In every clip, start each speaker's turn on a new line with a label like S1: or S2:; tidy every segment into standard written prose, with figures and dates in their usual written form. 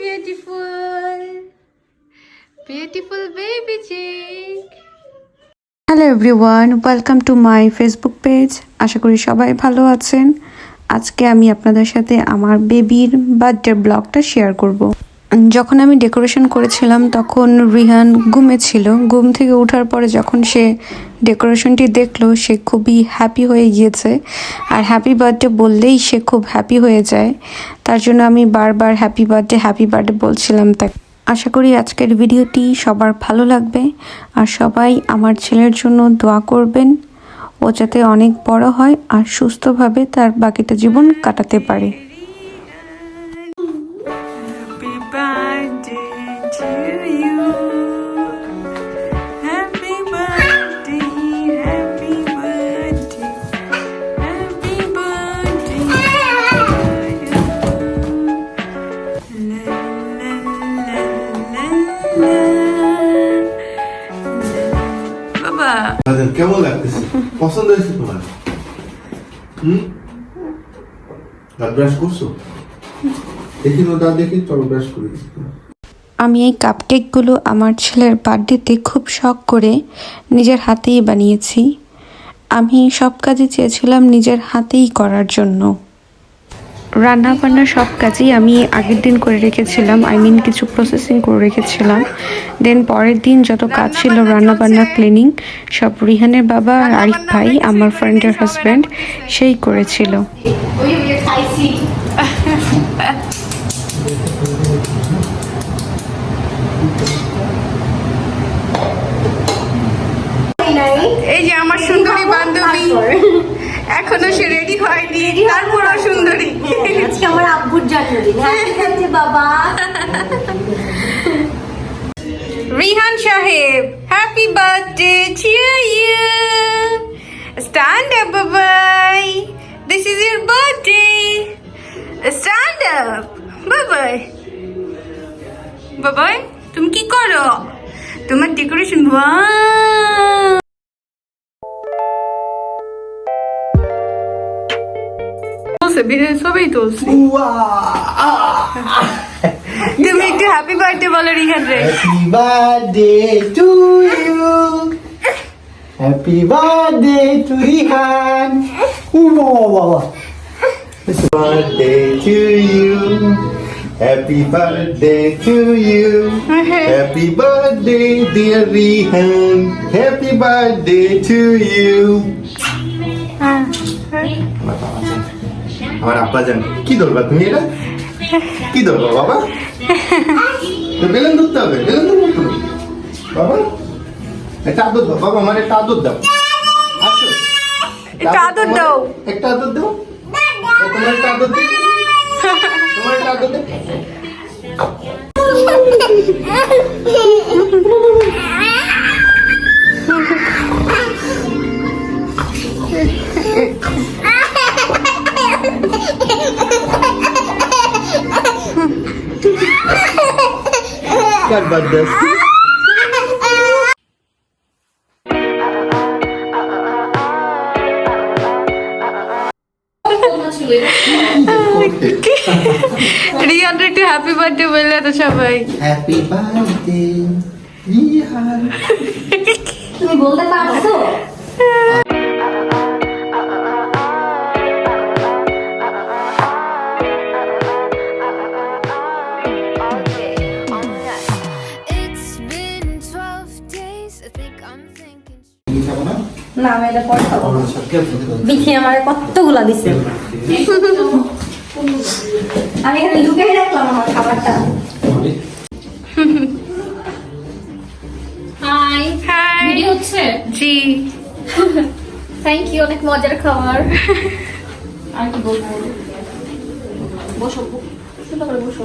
S1: beautiful. Beautiful baby chick.
S2: Hello everyone, welcome to my Facebook page. আশা করি সবাই ভালো আছেন। আজকে আমি আপনাদের সাথে আমার বেবির বার্থডে ব্লগটা শেয়ার করব। যখন আমি ডেকোরেশন করেছিলাম তখন রিহান ঘুমে ছিল। ঘুম থেকে ওঠার পরে যখন সে ডেকোরেশনটি দেখলো সে খুবই হ্যাপি হয়ে গিয়েছে। আর হ্যাপি বার্থডে বললেই সে খুব হ্যাপি হয়ে যায়। তার জন্য আমি বারবার হ্যাপি বার্থডে বলছিলাম তাকে। আশা করি আজকের ভিডিওটি সবার ভালো লাগবে আর সবাই আমার ছেলের জন্য দোয়া করবেন, ও যাতে অনেক বড় হয় আর সুস্থভাবে তার বাকিটা জীবন কাটাতে পারে।
S3: কেমন লাগতেছে? পছন্দ হয়েছে তোমার? দাঁত ব্রাশ করছো? দেখি তো দাঁত দেখি, চলো ব্রাশ করে দিচ্ছি।
S2: আমি এই কাপকেকগুলো আমার ছেলের বার্থডেতে খুব শখ করে নিজের হাতেই বানিয়েছি। আমি সব কাজই চেয়েছিলাম নিজের হাতেই করার জন্য। রান্না বান্না সব কাজই আমি আগের দিন করে রেখেছিলাম, কিছু প্রসেসিং করে রেখেছিলাম। দেন পরের দিন যত কাজ ছিল রান্না বান্না ক্লিনিং সব রিহানের বাবা আর আরিফ ভাই, আমার ফ্রেন্ডের হাজব্যান্ড, সেই করেছিল।
S1: এই যে আমার সুন্দরী বান্ধবী, এখনো সে রেডি হয়নি, তারপরও সুন্দরী।
S4: আজকে আমার আব্বুর জন্মদিন। হ্যাপি বাবা।
S1: রিহান সাহেব, happy birthday to you. Stand up বাবাই, this is your birthday. Stand up বাবাই। বাবাই তুমি কি করো? তোমার ডেকোরেশন ওয়াও। সবাই তুলছে। তুমি একটু হ্যাপি বার্থডে বলো রিহান রে।
S5: Happy birthday to you, happy birthday to Rihan. বাবা, birthday to you, happy birthday to you, happy birthday dear Rihan, happy birthday to you. আমার আব্বা জান কি ধরবা তুমি? এটা কি ধরবা বাবা? বেলুন ধরতে হবে, বেলুন ধরবো বাবা। একটা আদর দাও বাবা, আমার একটা আদর দাও। আসো,
S1: একটা আদর দাও,
S5: একটা আদর দাও। তোমার একটা আদর দিই, তোমার একটা আদর দে। কার বার্থডে?
S1: রিহান একটু হ্যাপি বার্থডে বললে তো সবাই।
S5: Happy birthday Rihan.
S4: তুমি বলতে পারছো? না আমি এটা পরে খাবো। বিথি আমার কতগুলা দিছে, আমি এখানে লুকিয়ে রাখলাম আমার খাবারটা। হাই
S1: হাই,
S4: ভিডিও হচ্ছে?
S1: জি।
S4: থ্যাংক ইউ, অনেক মজার খাবার। আর কি বলবো, বসো সুন্দর করে বসো।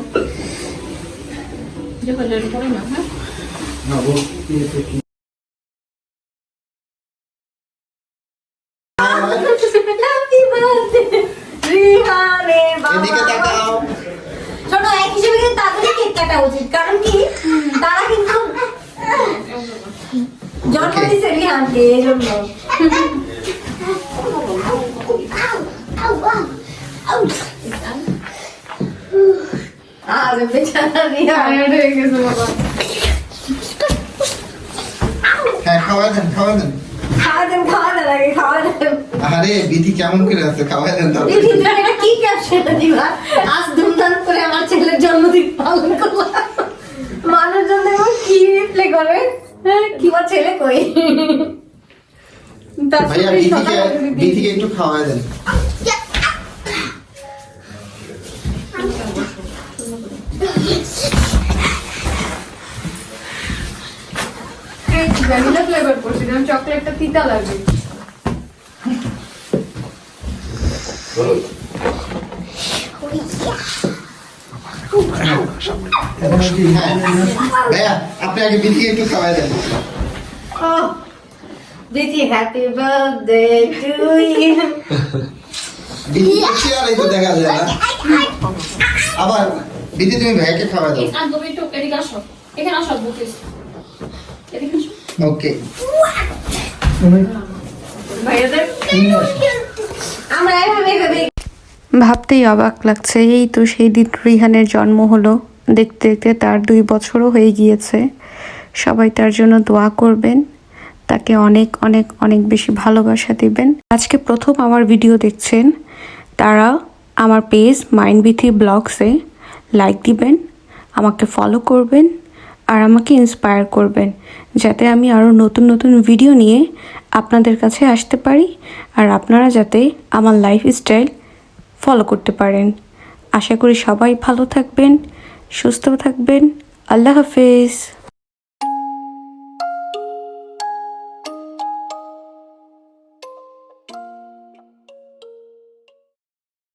S4: যে করে পড়ে না। হ্যাঁ
S5: না বল।
S4: হ্যাপি বার্থডে রিহানে বাবা।
S5: এদিকে তাকাও।
S4: ছোট এক হিসেবে কিন্তু তাদের কেক কাটা উচিত, কারণ কি তারা কিন্তু জন্ম দিয়েছে রিহানকে, এই জন্য। আর বেচারা রিয়া
S1: টায়ার্ড হয়ে গেছে বাবা।
S5: হ্যাঁ খাওয়া দেন
S4: খাওয়া দেন আগে খাওয়া দেন।
S5: আরে বিধি কেমন করে আছে খাওয়া দেন তো
S4: দিদি তুমি এটা কি ক্যাপশন দিবা? আজ ধুমধাম করে আমার ছেলের জন্মদিন পালন করলাম। মানুষজন দেখো কি রিপ্লে করে, কি আমার ছেলে কই?
S5: ভাইয়া বিধিকে একটু খাওয়া দেন।
S1: ভ্যানিলা ফ্লেভার করছি, যেমন চকলেটটা তিতা লাগে।
S5: ভাইয়া আপনি আগে বিধিকে একটু খাওয়া দেন।
S4: দিদি হ্যাপি বার্থডে টু ইউ।
S5: বিধি চেয়ারেই তো দেখা যায় না। আবার বিধি তুমি ভাইয়াকে খাওয়া দাও। ওকে
S1: ভাইয়াদের
S4: আমরা এভাবে
S2: ভাবতেই অবাক লাগছে, এই তো সেই দিন রিহানের জন্ম হলো, দেখতে দেখতে তার 2 বছরও হয়ে গিয়েছে। সবাই তার জন্য দোয়া করবেন, তাকে অনেক অনেক অনেক বেশি ভালোবাসা দিবেন। আজকে প্রথম আমার ভিডিও দেখছেন তারা আমার পেজ মাইন্ডবিথি ব্লগসে লাইক দিবেন, আমাকে ফলো করবেন আর আমাকে ইন্সপায়ার করবেন, যাতে আমি আরও নতুন নতুন ভিডিও নিয়ে আপনাদের কাছে আসতে পারি আর আপনারা যাতে আমার লাইফস্টাইল ফলো করতে পারেন। আশা করি সবাই ভালো থাকবেন, সুস্থ থাকবেন। আল্লাহ হাফেজ।